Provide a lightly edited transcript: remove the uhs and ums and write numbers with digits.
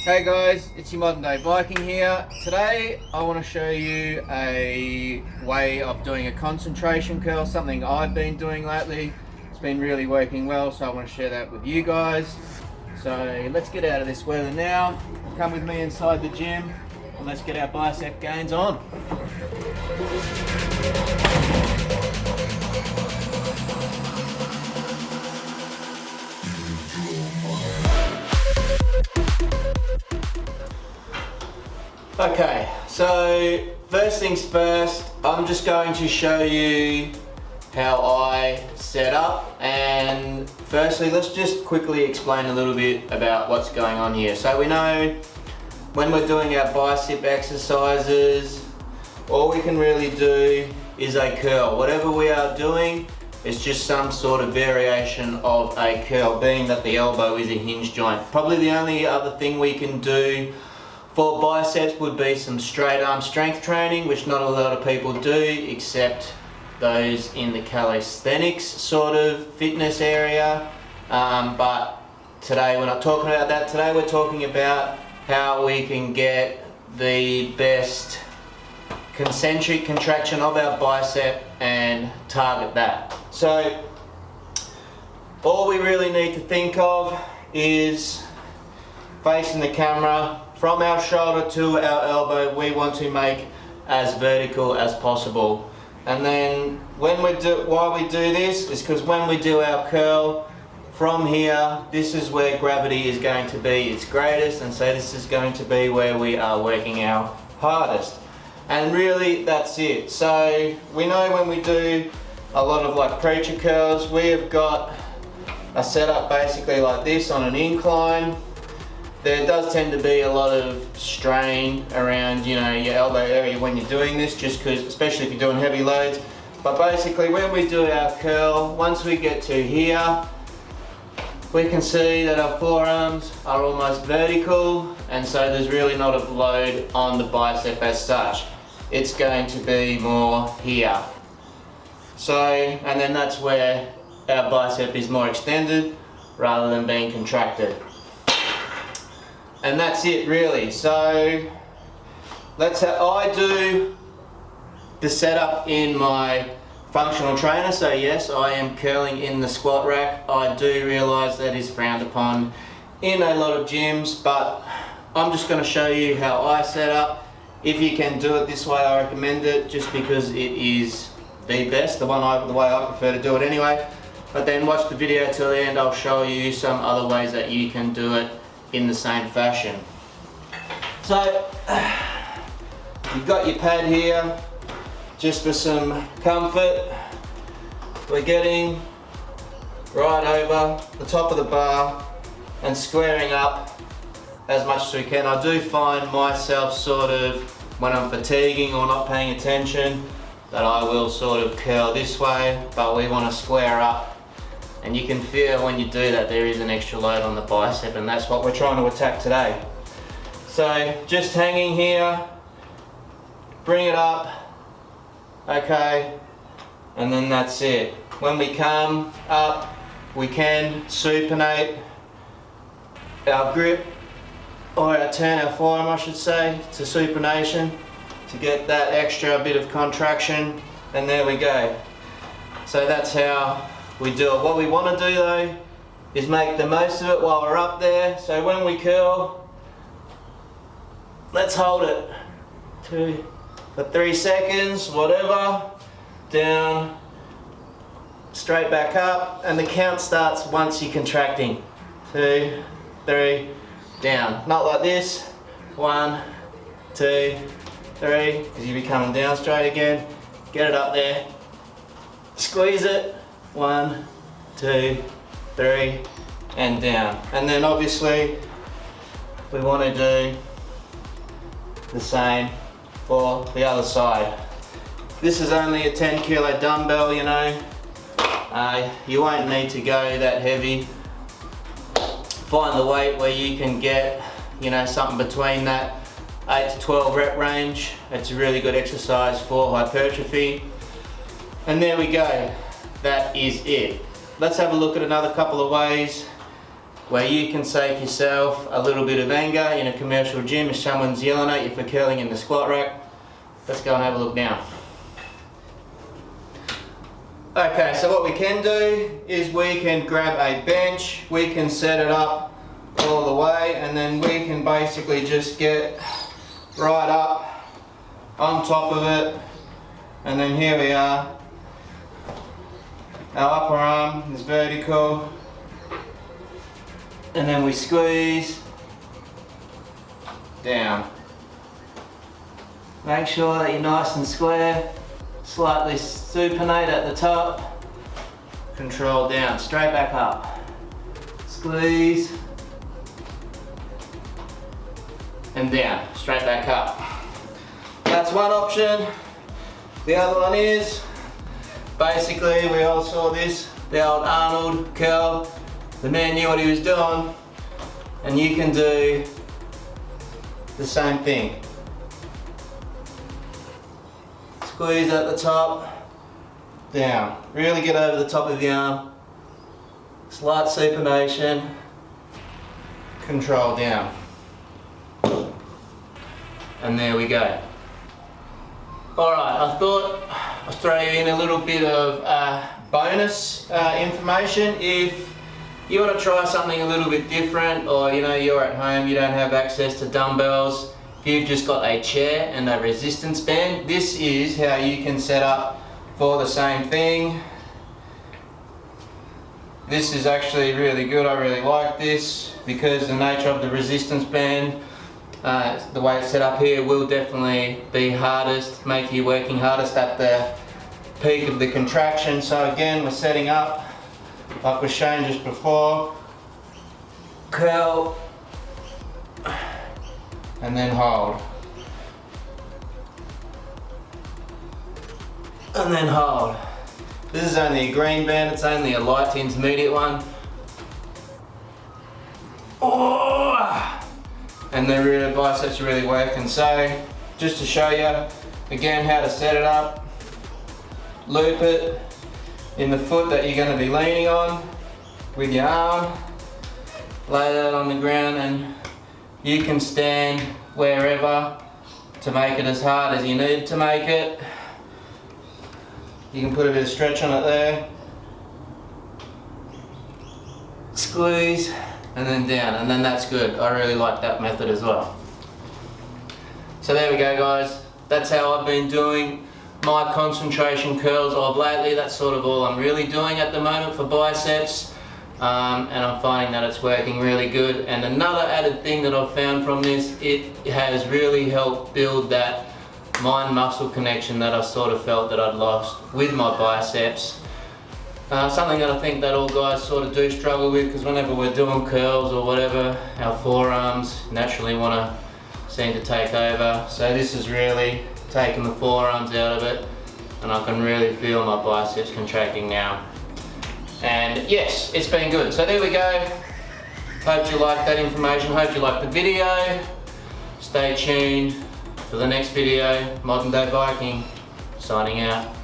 Hey guys, it's your modern day Viking here. Today I want to show you a way of doing a concentration curl, something I've been doing lately. It's been really working well, so I want to share that with you guys. So let's get out of this weather now. Come with me inside the gym and let's get our bicep gains on. Okay, so first things first, I'm just going to show you how I set up, and firstly let's just quickly explain a little bit about what's going on here. So we know when we're doing our bicep exercises, all we can really do is a curl. Whatever we are doing, it's just some sort of variation of a curl, being that the elbow is a hinge joint. Probably the only other thing we can do for biceps would be some straight arm strength training, which not a lot of people do, except those in the calisthenics sort of fitness area. But today we're not talking about that. Today we're talking about how we can get the best concentric contraction of our bicep and target that. So all we really need to think of is facing the camera. From our shoulder to our elbow, we want to make as vertical as possible. And then why we do this is because when we do our curl, from here, this is where gravity is going to be its greatest, and so this is going to be where we are working our hardest. And really, that's it. So we know when we do a lot of like preacher curls, we have got a setup basically like this on an incline. There does tend to be a lot of strain around, your elbow area when you're doing this, just because, especially if you're doing heavy loads. But basically, when we do our curl, once we get to here, we can see that our forearms are almost vertical, and so there's really not a load on the bicep as such. It's going to be more here. So, and then that's where our bicep is more extended rather than being contracted. And that's it really. So that's how I do the setup in my functional trainer. So yes, I am curling in the squat rack. I do realise that is frowned upon in a lot of gyms, but I'm just going to show you how I set up. If you can do it this way, I recommend it, just because it is the best, the way I prefer to do it anyway. But then watch the video till the end. I'll show you some other ways that you can do it in the same fashion. So you've got your pad here just for some comfort. We're getting right over the top of the bar and squaring up as much as we can. I do find myself sort of, when I'm fatiguing or not paying attention, that I will sort of curl this way, but we want to square up. And you can feel when you do that there is an extra load on the bicep, and that's what we're trying to attack today. So just hanging here, bring it up, okay, and then that's it. When we come up, we can supinate our grip, or turn our forearm I should say, to supination to get that extra bit of contraction, and there we go. So that's how we do it. What we want to do though is make the most of it while we're up there. So when we curl, let's hold it for 3 seconds, whatever, down, straight back up, and the count starts once you're contracting. 2, 3, down. Not like this. 1, 2, 3, because you'll be coming down straight again. Get it up there, squeeze it. 1, 2, 3, and down. And then obviously we want to do the same for the other side. This is only a 10 kilo dumbbell, you won't need to go that heavy. Find the weight where you can get, something between that 8 to 12 rep range. It's a really good exercise for hypertrophy. And there we go. That is it. Let's have a look at another couple of ways where you can save yourself a little bit of anger in a commercial gym if someone's yelling at you for curling in the squat rack. Let's go and have a look now. Okay, so what we can do is we can grab a bench, we can set it up all the way, and then we can basically just get right up on top of it, and then here we are. Our upper arm is vertical, and then we squeeze down. Make sure that you're nice and square, slightly supinate at the top, control down, straight back up, squeeze, and down, straight back up. That's one option. The other one is, basically we all saw this, the old Arnold curl. The man knew what he was doing, and you can do the same thing. Squeeze at the top, down. Really get over the top of the arm. Slight supination, control down. And there we go. Alright, I thought I'd throw you in a little bit of bonus information. If you want to try something a little bit different, or you're at home, you don't have access to dumbbells, if you've just got a chair and a resistance band, this is how you can set up for the same thing. This is actually really good. I really like this because the nature of the resistance band, the way it's set up here, will definitely be hardest, make you working hardest at the peak of the contraction. So again, we're setting up like we've shown just before, curl, and then hold, and then hold. This is only a green band, it's only a light to intermediate one. Oh! And the rear biceps are really working. So just to show you again how to set it up, loop it in the foot that you're going to be leaning on with your arm, lay that on the ground, and you can stand wherever to make it as hard as you need to make it. You can put a bit of stretch on it there, squeeze, and then down, and then that's good. I really like that method as well. So there we go, guys. That's how I've been doing my concentration curls of lately. That's sort of all I'm really doing at the moment for biceps, and I'm finding that it's working really good. And another added thing that I've found from this, it has really helped build that mind-muscle connection that I sort of felt that I'd lost with my biceps. Something that I think that all guys sort of do struggle with, because whenever we're doing curls or whatever, our forearms naturally want to seem to take over. So this is really taking the forearms out of it, and I can really feel my biceps contracting now. And yes, it's been good. So there we go. Hope you liked that information. Hope you liked the video. Stay tuned for the next video. Modern Day Viking signing out.